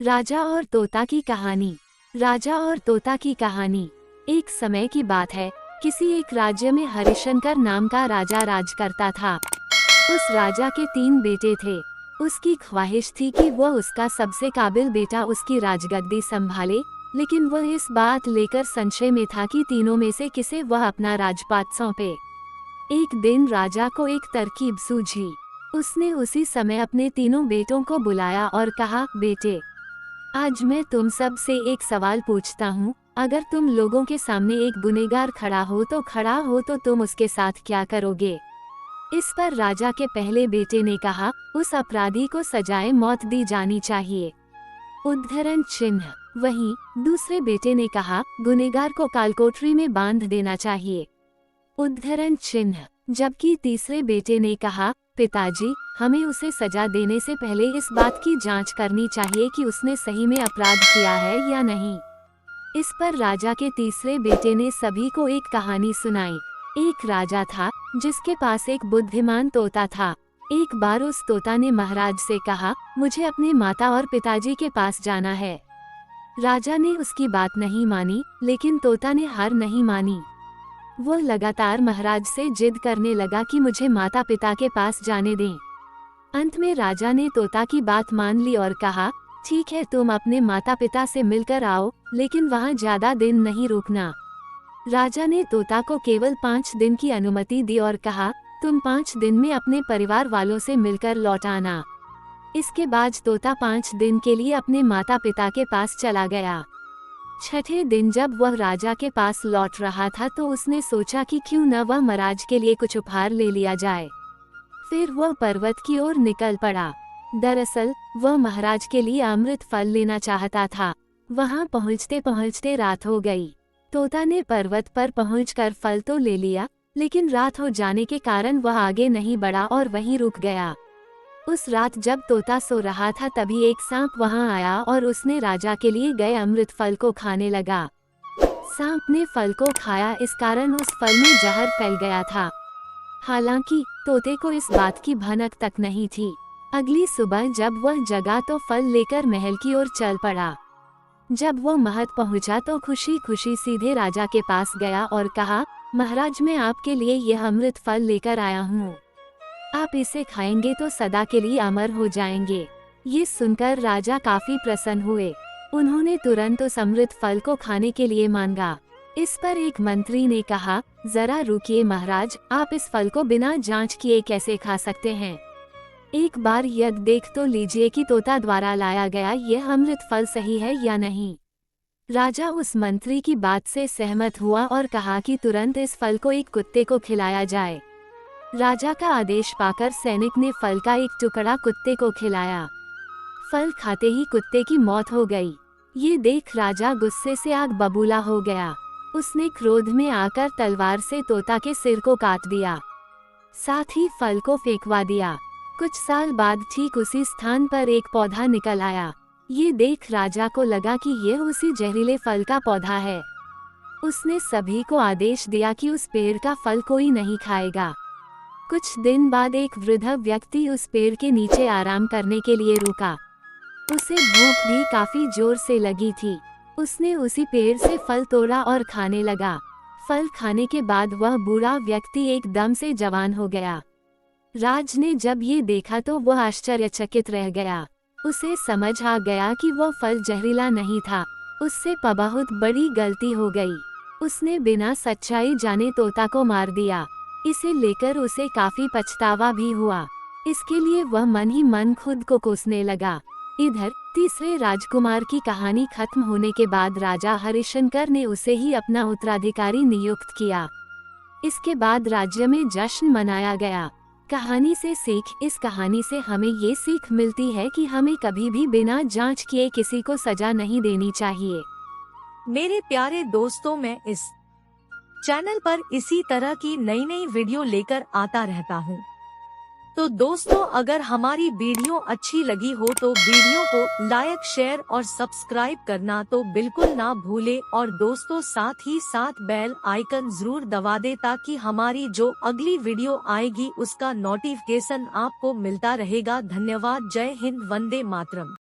राजा और तोता की कहानी। राजा और तोता की कहानी। एक समय की बात है, किसी एक राज्य में हरिशंकर नाम का राजा राज करता था। उस राजा के 3 बेटे थे। उसकी ख्वाहिश थी कि वह उसका सबसे काबिल बेटा उसकी राजगद्दी संभाले, लेकिन वह इस बात लेकर संशय में था कि तीनों में से किसे वह अपना राजपाट सौंपे। एक दिन राजा को एक तरकीब सूझी। उसने उसी समय अपने तीनों बेटों को बुलाया और कहा, बेटे, आज मैं तुम सब से एक सवाल पूछता हूँ। अगर तुम लोगों के सामने एक गुनहगार खड़ा हो तो तुम उसके साथ क्या करोगे? इस पर राजा के पहले बेटे ने कहा, उस अपराधी को सजाए मौत दी जानी चाहिए। उद्धरण चिन्ह। वहीं दूसरे बेटे ने कहा, गुनहगार को कालकोठरी में बांध देना चाहिए। उद्धरण चिन्ह। जबकि तीसरे बेटे ने कहा, पिताजी, हमें उसे सजा देने से पहले इस बात की जांच करनी चाहिए कि उसने सही में अपराध किया है या नहीं। इस पर राजा के तीसरे बेटे ने सभी को एक कहानी सुनाई। एक राजा था जिसके पास एक बुद्धिमान तोता था। एक बार उस तोता ने महाराज से कहा, मुझे अपने माता और पिताजी के पास जाना है। राजा ने उसकी बात नहीं मानी, लेकिन तोता ने हार नहीं मानी। वो लगातार महाराज से जिद करने लगा कि मुझे माता पिता के पास जाने दें। अंत में राजा ने तोता की बात मान ली और कहा, ठीक है, तुम अपने माता पिता से मिलकर आओ, लेकिन वहाँ ज्यादा दिन नहीं रुकना। राजा ने तोता को केवल 5 दिन की अनुमति दी और कहा, तुम 5 दिन में अपने परिवार वालों से मिलकर लौट आना। इसके बाद तोता 5 दिन के लिए अपने माता पिता के पास चला गया। छठे दिन जब वह राजा के पास लौट रहा था तो उसने सोचा कि क्यों न वह महाराज के लिए कुछ उपहार ले लिया जाए। फिर वह पर्वत की ओर निकल पड़ा। दरअसल वह महाराज के लिए अमृत फल लेना चाहता था। वहां पहुंचते पहुंचते रात हो गई। तोता ने पर्वत पर पहुंचकर फल तो ले लिया, लेकिन रात हो जाने के कारण वह आगे नहीं बढ़ा और वहीं रुक गया। उस रात जब तोता सो रहा था तभी एक सांप वहां आया और उसने राजा के लिए गए अमृत फल को खाने लगा। सांप ने फल को खाया, इस कारण उस फल में जहर फैल गया था। हालांकि तोते को इस बात की भनक तक नहीं थी। अगली सुबह जब वह जगा तो फल लेकर महल की ओर चल पड़ा। जब वह महल पहुंचा तो खुशी खुशी सीधे राजा के पास गया और कहा, महाराज, मैं आपके लिए यह अमृत फल लेकर आया हूँ। आप इसे खाएंगे तो सदा के लिए अमर हो जाएंगे। ये सुनकर राजा काफी प्रसन्न हुए। उन्होंने तुरंत उस अमृत फल को खाने के लिए मांगा। इस पर एक मंत्री ने कहा, जरा रुकिए महाराज, आप इस फल को बिना जांच किए कैसे खा सकते हैं? एक बार यह देख तो लीजिए कि तोता द्वारा लाया गया यह अमृत फल सही है या नहीं। राजा उस मंत्री की बात से सहमत हुआ और कहा कि तुरंत इस फल को एक कुत्ते को खिलाया जाए। राजा का आदेश पाकर सैनिक ने फल का एक टुकड़ा कुत्ते को खिलाया। फल खाते ही कुत्ते की मौत हो गई। ये देख राजा गुस्से से आग बबूला हो गया। उसने क्रोध में आकर तलवार से तोता के सिर को काट दिया, साथ ही फल को फेंकवा दिया। कुछ साल बाद ठीक उसी स्थान पर एक पौधा निकल आया। ये देख राजा को लगा कि यह उसी जहरीले फल का पौधा है। उसने सभी को आदेश दिया कि उस पेड़ का फल कोई नहीं खाएगा। कुछ दिन बाद एक वृद्ध व्यक्ति उस पेड़ के नीचे आराम करने के लिए रुका। उसे भूख भी काफी जोर से लगी थी। उसने उसी पेड़ से फल तोड़ा और खाने लगा। फल खाने के बाद वह बूढ़ा व्यक्ति एकदम से जवान हो गया। राज ने जब ये देखा तो वह आश्चर्यचकित रह गया। उसे समझ आ गया कि वह फल जहरीला नहीं था। उससे बहुत बड़ी गलती हो गई। उसने बिना सच्चाई जाने तोता को मार दिया। इसे लेकर उसे काफी पछतावा भी हुआ। इसके लिए वह मन ही मन खुद को कोसने लगा। इधर तीसरे राजकुमार की कहानी खत्म होने के बाद राजा हरिशंकर ने उसे ही अपना उत्तराधिकारी नियुक्त किया। इसके बाद राज्य में जश्न मनाया गया। कहानी से सीख। इस कहानी से हमें ये सीख मिलती है कि हमें कभी भी बिना जांच किए किसी को सजा नहीं देनी चाहिए। मेरे प्यारे दोस्तों, मैं इस चैनल पर इसी तरह की नई नई वीडियो लेकर आता रहता हूँ। तो दोस्तों, अगर हमारी वीडियो अच्छी लगी हो तो वीडियो को लाइक, शेयर और सब्सक्राइब करना तो बिल्कुल ना भूले और दोस्तों साथ ही साथ बेल आइकन जरूर दबा दे ताकि हमारी जो अगली वीडियो आएगी उसका नोटिफिकेशन आपको मिलता रहेगा। धन्यवाद। जय हिंद, वंदे मातरम।